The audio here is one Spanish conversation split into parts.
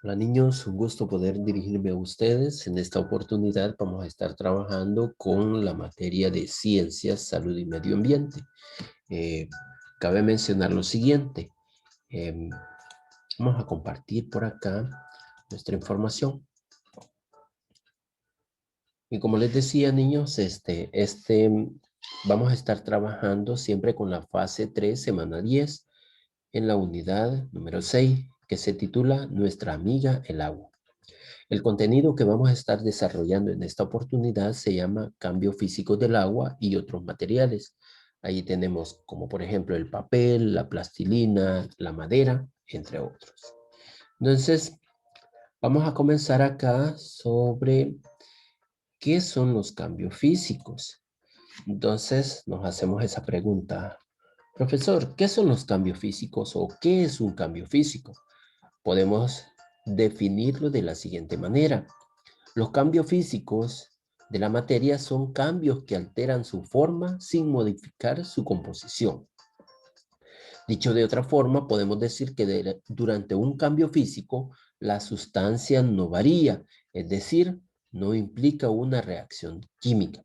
Hola niños, un gusto poder dirigirme a ustedes. En esta oportunidad vamos a estar trabajando con la materia de ciencias, salud y medio ambiente. Eh, Cabe mencionar lo siguiente. em, Vamos a compartir por acá nuestra información. Y como les decía niños, vamos a estar trabajando siempre con la fase 3, semana 10, en la unidad número 6, que se titula Nuestra amiga el agua. El contenido que vamos a estar desarrollando en esta oportunidad se llama Cambio físico del agua y otros materiales. Ahí tenemos como por ejemplo el papel, la plastilina, la madera, entre otros. Entonces, vamos a comenzar acá sobre qué son los cambios físicos. Entonces, nos hacemos esa pregunta. Profesor, ¿qué son los cambios físicos o qué es un cambio físico? Podemos definirlo de la siguiente manera. Los cambios físicos de la materia son cambios que alteran su forma sin modificar su composición. Dicho de otra forma, podemos decir que durante un cambio físico, la sustancia no varía, es decir, no implica una reacción química.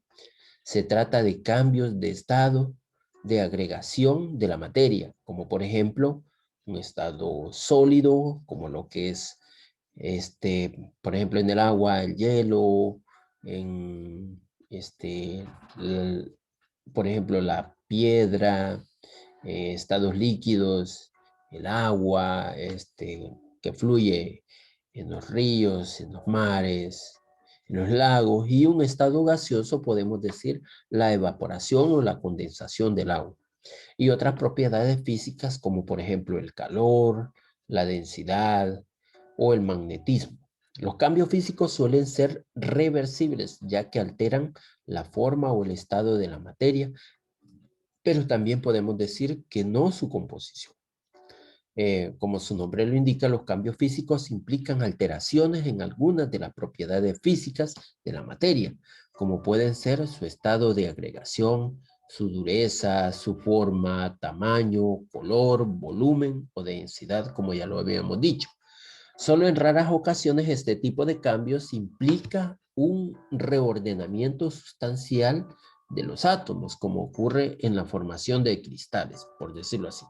Se trata de cambios de estado, de agregación de la materia, como por ejemplo, un estado sólido, como lo que es por ejemplo, en el agua, el hielo, en el- por ejemplo, la piedra, estados líquidos, el agua, que fluye en los ríos, en los mares, en los lagos, y un estado gaseoso, podemos decir, la evaporación o la condensación del agua. Y otras propiedades físicas como por ejemplo el calor, la densidad o el magnetismo. Los cambios físicos suelen ser reversibles ya que alteran la forma o el estado de la materia, pero también podemos decir que no su composición. Como su nombre lo indica, los cambios físicos implican alteraciones en algunas de las propiedades físicas de la materia, como pueden ser su estado de agregación, su dureza, su forma, tamaño, color, volumen o densidad, como ya lo habíamos dicho. Solo en raras ocasiones este tipo de cambios implica un reordenamiento sustancial de los átomos, como ocurre en la formación de cristales, por decirlo así.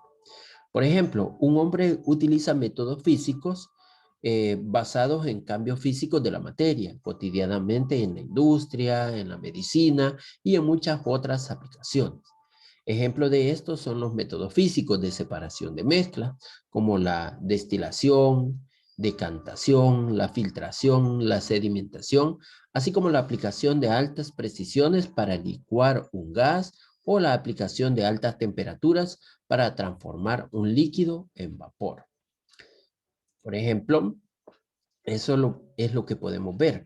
Por ejemplo, un hombre utiliza métodos físicos basados en cambios físicos de la materia, cotidianamente en la industria, en la medicina y en muchas otras aplicaciones. Ejemplo de esto son los métodos físicos de separación de mezcla, como la destilación, decantación, la filtración, la sedimentación, así como la aplicación de altas precisiones para licuar un gas o la aplicación de altas temperaturas para transformar un líquido en vapor. Por ejemplo, es lo que podemos ver.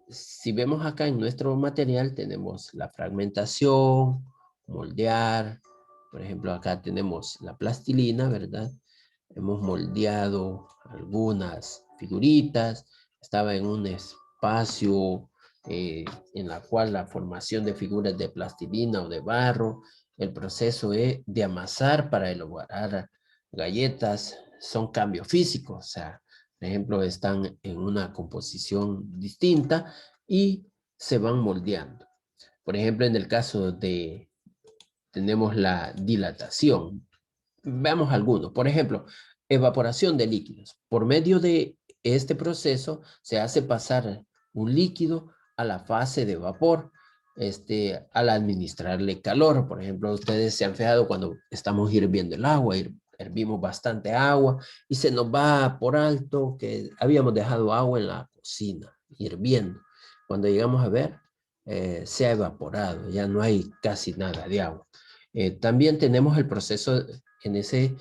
Si vemos acá en nuestro material, tenemos la fragmentación, moldear. Por ejemplo, acá tenemos la plastilina, ¿verdad? Hemos moldeado algunas figuritas. Estaba en un espacio en la cual la formación de figuras de plastilina o de barro. El proceso es de amasar para elaborar galletas. Son cambios físicos, o sea, por ejemplo, están en una composición distinta y se van moldeando. Por ejemplo, en el caso de, tenemos la dilatación. Veamos algunos. Por ejemplo, evaporación de líquidos. Por medio de este proceso se hace pasar un líquido a la fase de vapor, al administrarle calor. Por ejemplo, ustedes se han fijado cuando estamos hirviendo el agua, hervimos bastante agua y se nos va por alto que habíamos dejado agua en la cocina hirviendo. Cuando llegamos a ver, se ha evaporado, ya no hay casi nada de agua. También tenemos el proceso, en ese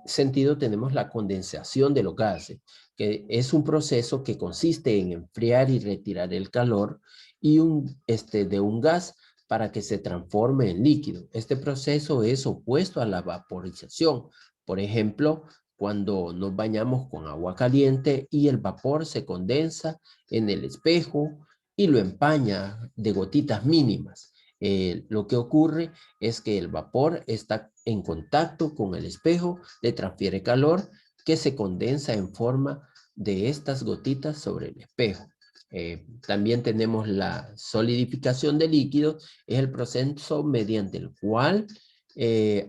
sentido tenemos la condensación de los gases, que es un proceso que consiste en enfriar y retirar el calor de un gas para que se transforme en líquido. Este proceso es opuesto a la vaporización. Por ejemplo, cuando nos bañamos con agua caliente y el vapor se condensa en el espejo y lo empaña de gotitas mínimas. Lo que ocurre es que el vapor está en contacto con el espejo, le transfiere calor que se condensa en forma de estas gotitas sobre el espejo. También tenemos la solidificación de líquidos, es el proceso mediante el cual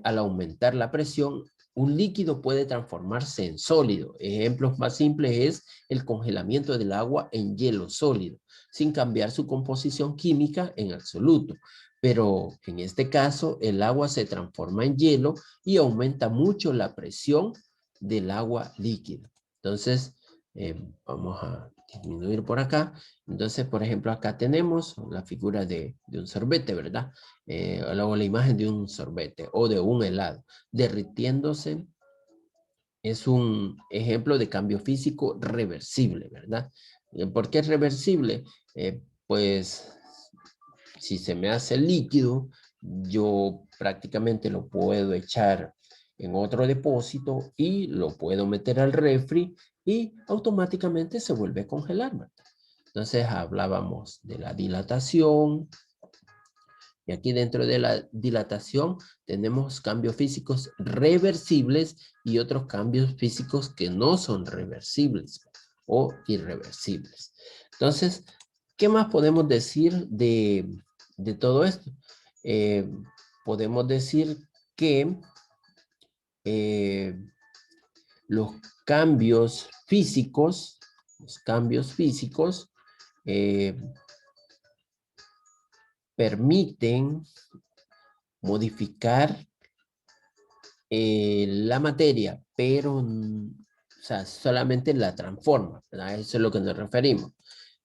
al aumentar la presión, un líquido puede transformarse en sólido. Ejemplos más simples es el congelamiento del agua en hielo sólido, sin cambiar su composición química en absoluto. Pero en este caso, el agua se transforma en hielo y aumenta mucho la presión del agua líquida. Entonces, vamos a disminuir por acá. Entonces, por ejemplo, acá tenemos la figura de un sorbete, ¿verdad? Luego la imagen de un sorbete o de un helado derritiéndose. Es un ejemplo de cambio físico reversible, ¿verdad? ¿Por qué es reversible? Pues si se me hace líquido, yo prácticamente lo puedo echar en otro depósito y lo puedo meter al refri y automáticamente se vuelve a congelar, ¿verdad? Entonces hablábamos de la dilatación, y aquí dentro de la dilatación tenemos cambios físicos reversibles y otros cambios físicos que no son reversibles o irreversibles. Entonces, ¿qué más podemos decir de todo esto? Podemos decir que los cambios físicos, eh, permiten modificar la materia, pero o sea, solamente la transforma, ¿verdad? Eso es lo que nos referimos.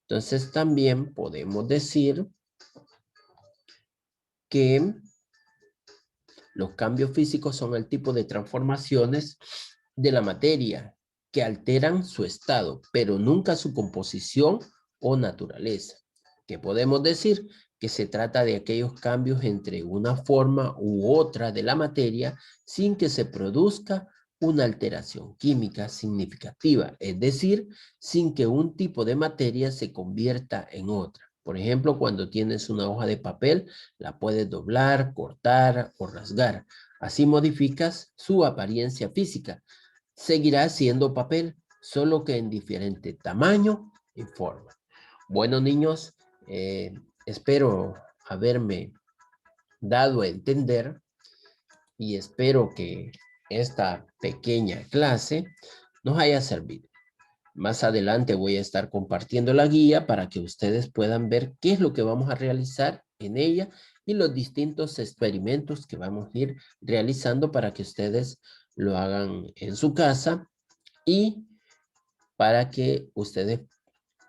Entonces también podemos decir que los cambios físicos son el tipo de transformaciones de la materia que alteran su estado, pero nunca su composición o naturaleza. ¿Qué podemos decir? Que se trata de aquellos cambios entre una forma u otra de la materia sin que se produzca una alteración química significativa, es decir, sin que un tipo de materia se convierta en otra. Por ejemplo, cuando tienes una hoja de papel, la puedes doblar, cortar o rasgar. Así modificas su apariencia física. Seguirá siendo papel, solo que en diferente tamaño y forma. Bueno, niños, espero haberme dado a entender y espero que esta pequeña clase nos haya servido. Más adelante voy a estar compartiendo la guía para que ustedes puedan ver qué es lo que vamos a realizar en ella y los distintos experimentos que vamos a ir realizando para que ustedes lo hagan en su casa y para que ustedes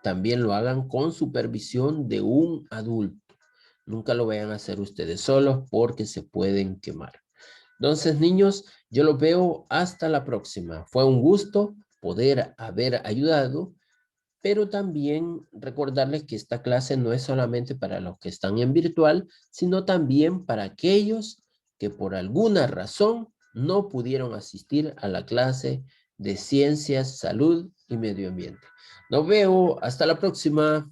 también lo hagan con supervisión de un adulto. Nunca lo vayan a hacer ustedes solos porque se pueden quemar. Entonces, niños, yo los veo hasta la próxima. Fue un gusto poder haber ayudado, pero también recordarles que esta clase no es solamente para los que están en virtual, sino también para aquellos que por alguna razón no pudieron asistir a la clase de Ciencias, Salud y Medio Ambiente. Nos veo, hasta la próxima.